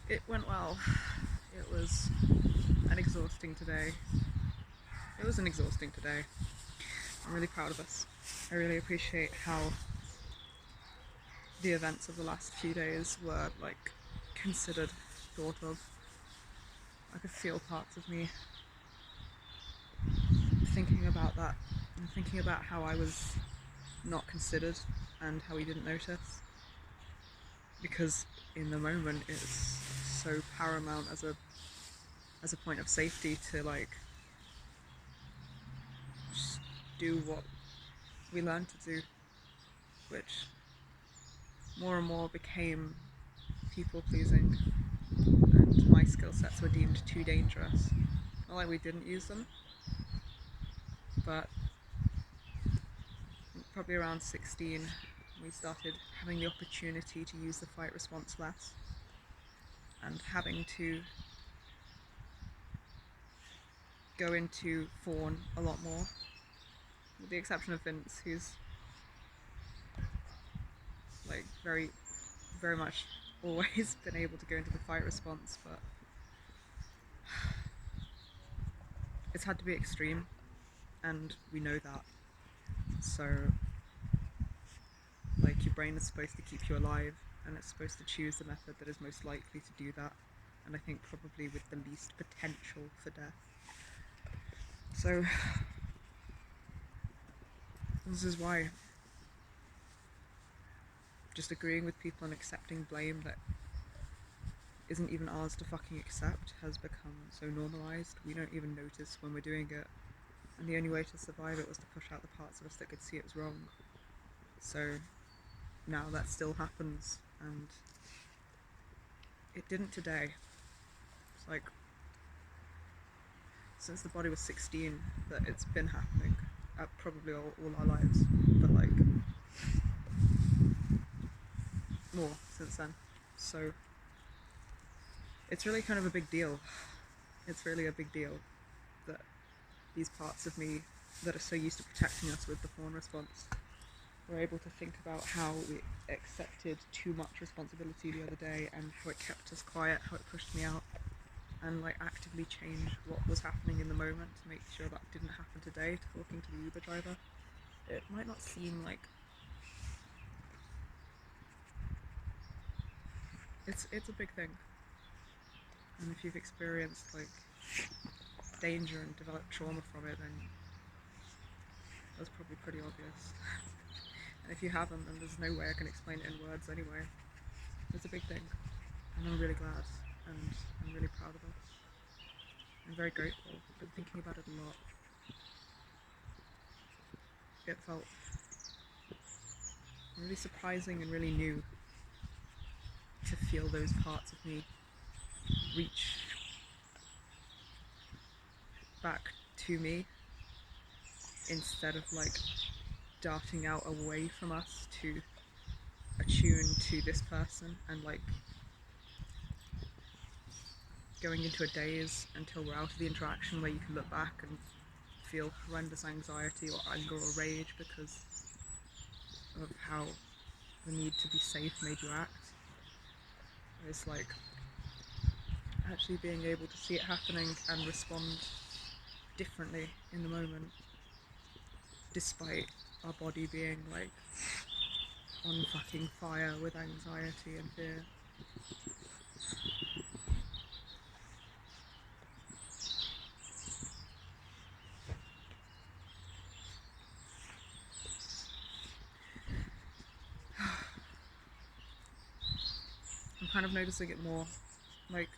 It went well. It was an exhausting today. It was an exhausting today. I'm really proud of us. I really appreciate how the events of the last few days were like considered, thought of. I could feel parts of me thinking about that and thinking about how I was not considered and how he didn't notice. Because in the moment it's so paramount as a point of safety to like just do what we learned to do, which more and more became people pleasing, and my skill sets were deemed too dangerous. Not like we didn't use them, but probably around 16 we started having the opportunity to use the fight response less and having to go into Fawn a lot more, with the exception of Vince, who's like very much always been able to go into the fight response, but it's had to be extreme, and we know that. So, like, your brain is supposed to keep you alive, and it's supposed to choose the method that is most likely to do that, and I think probably with the least potential for death. So, this is why just agreeing with people and accepting blame that isn't even ours to fucking accept has become so normalised, we don't even notice when we're doing it. And the only way to survive it was to push out the parts of us that could see it was wrong. So now that still happens, and it didn't today. It's like, since the body was 16, that it's been happening at probably all our lives, but like more since then. So it's really kind of a big deal. It's really a big deal that these parts of me that are so used to protecting us with the fawn response were able to think about how we accepted too much responsibility the other day and how it kept us quiet, how it pushed me out, and like actively change what was happening in the moment to make sure that didn't happen today. Talking to the Uber driver, it might not seem like it's a big thing, and if you've experienced like danger and developed trauma from it, then that's probably pretty obvious. And if you haven't, then there's no way I can explain it in words anyway. It's a big thing, and I'm really glad, and I'm really proud of it. I'm very grateful. I've been thinking about it a lot. It felt really surprising and really new to feel those parts of me reach back to me instead of like darting out away from us to attune to this person and like going into a daze until we're out of the interaction where you can look back and feel horrendous anxiety or anger or rage because of how the need to be safe made you act. It's like actually being able to see it happening and respond differently in the moment, despite our body being like on fucking fire with anxiety and fear. I'm kind of noticing it more, like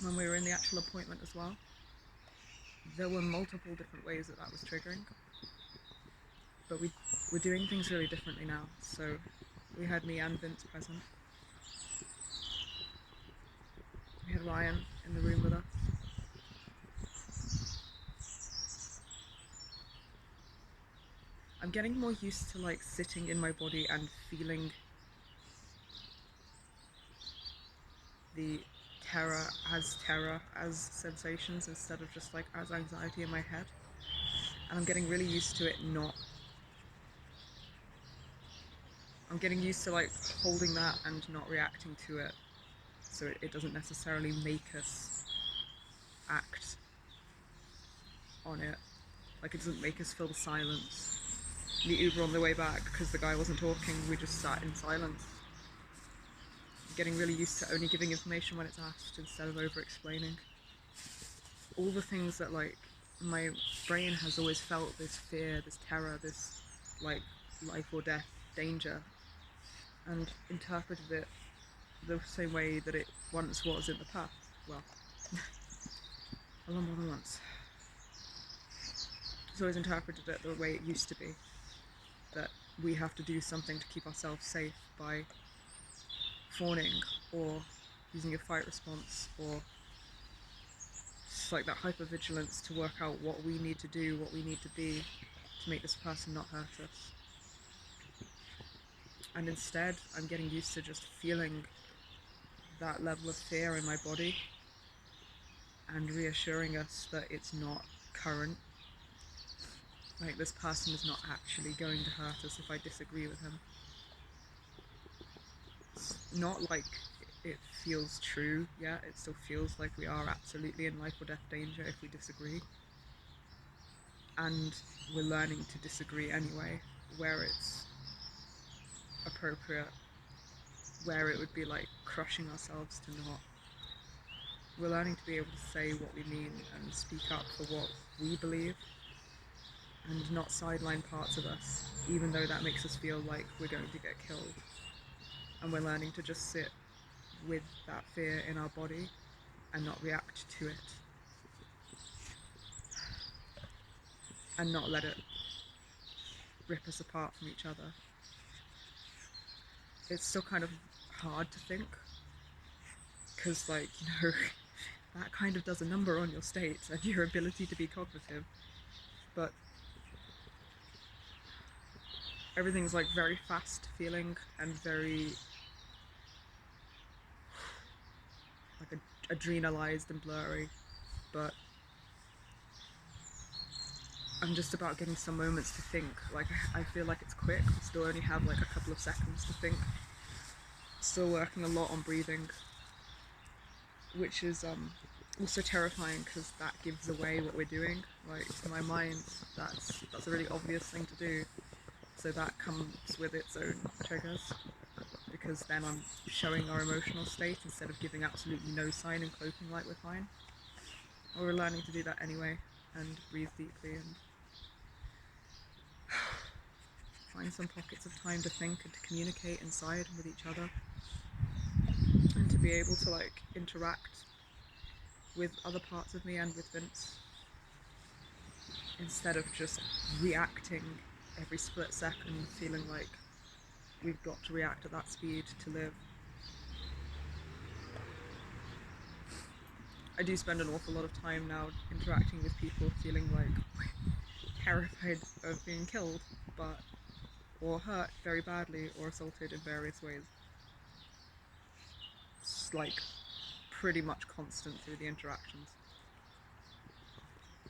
when we were in the actual appointment as well. There were multiple different ways that was triggering, but we're doing things really differently now. So we had me and Vince present. We had Ryan in the room with us. I'm getting more used to like sitting in my body and feeling the terror as sensations instead of just like as anxiety in my head. And I'm getting really used to it not. I'm getting used to like holding that and not reacting to it so it doesn't necessarily make us act on it. Like, it doesn't make us feel the silence. The Uber on the way back, because the guy wasn't talking, we just sat in silence. Getting really used to only giving information when it's asked instead of over-explaining. All the things that, like, my brain has always felt, this fear, this terror, this, like, life or death danger, and interpreted it the same way that it once was in the past. Well, a lot more than once. It's always interpreted it the way it used to be. That we have to do something to keep ourselves safe by fawning or using a fight response, or just like that hypervigilance to work out what we need to do, what we need to be to make this person not hurt us. And instead, I'm getting used to just feeling that level of fear in my body and reassuring us that it's not current. Like, this person is not actually going to hurt us if I disagree with him. It's not like it feels true yet, it still feels like we are absolutely in life or death danger if we disagree. And we're learning to disagree anyway, where it's appropriate, where it would be like crushing ourselves to not. We're learning to be able to say what we mean and speak up for what we believe, and not sideline parts of us, even though that makes us feel like we're going to get killed. And we're learning to just sit with that fear in our body and not react to it. And not let it rip us apart from each other. It's still kind of hard to think, because, like, you know, that kind of does a number on your state and your ability to be cognitive. But everything's like very fast feeling and very like adrenalized and blurry, but I'm just about getting some moments to think. Like, I feel like it's quick, I still only have like a couple of seconds to think. Still working a lot on breathing, which is also terrifying because that gives away what we're doing. Like, to my mind, that's a really obvious thing to do. So that comes with its own triggers, because then I'm showing our emotional state instead of giving absolutely no sign and cloaking like we're fine. Or we're learning to do that anyway, and breathe deeply and find some pockets of time to think and to communicate inside with each other, and to be able to like interact with other parts of me and with Vince, instead of just reacting every split second, feeling like we've got to react at that speed to live. I do spend an awful lot of time now interacting with people feeling like terrified of being killed, or hurt very badly, or assaulted in various ways. It's like pretty much constant through the interactions.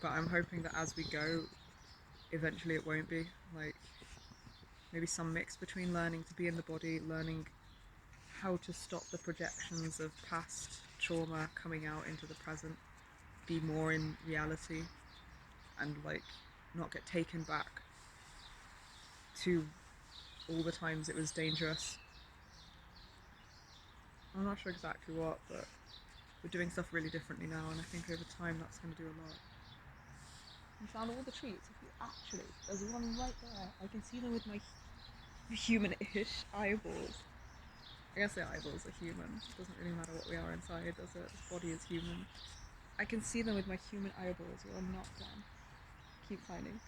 But I'm hoping that as we go, eventually it won't be. Like, maybe some mix between learning to be in the body, learning how to stop the projections of past trauma coming out into the present, be more in reality, and like not get taken back to all the times it was dangerous. I'm not sure exactly what, but we're doing stuff really differently now, and I think over time that's going to do a lot. I found all the treats. If you actually, there's one right there. I can see them with my human-ish eyeballs. I guess the eyeballs are human. It doesn't really matter what we are inside, does it? This body is human. I can see them with my human eyeballs. You're not done. Keep finding.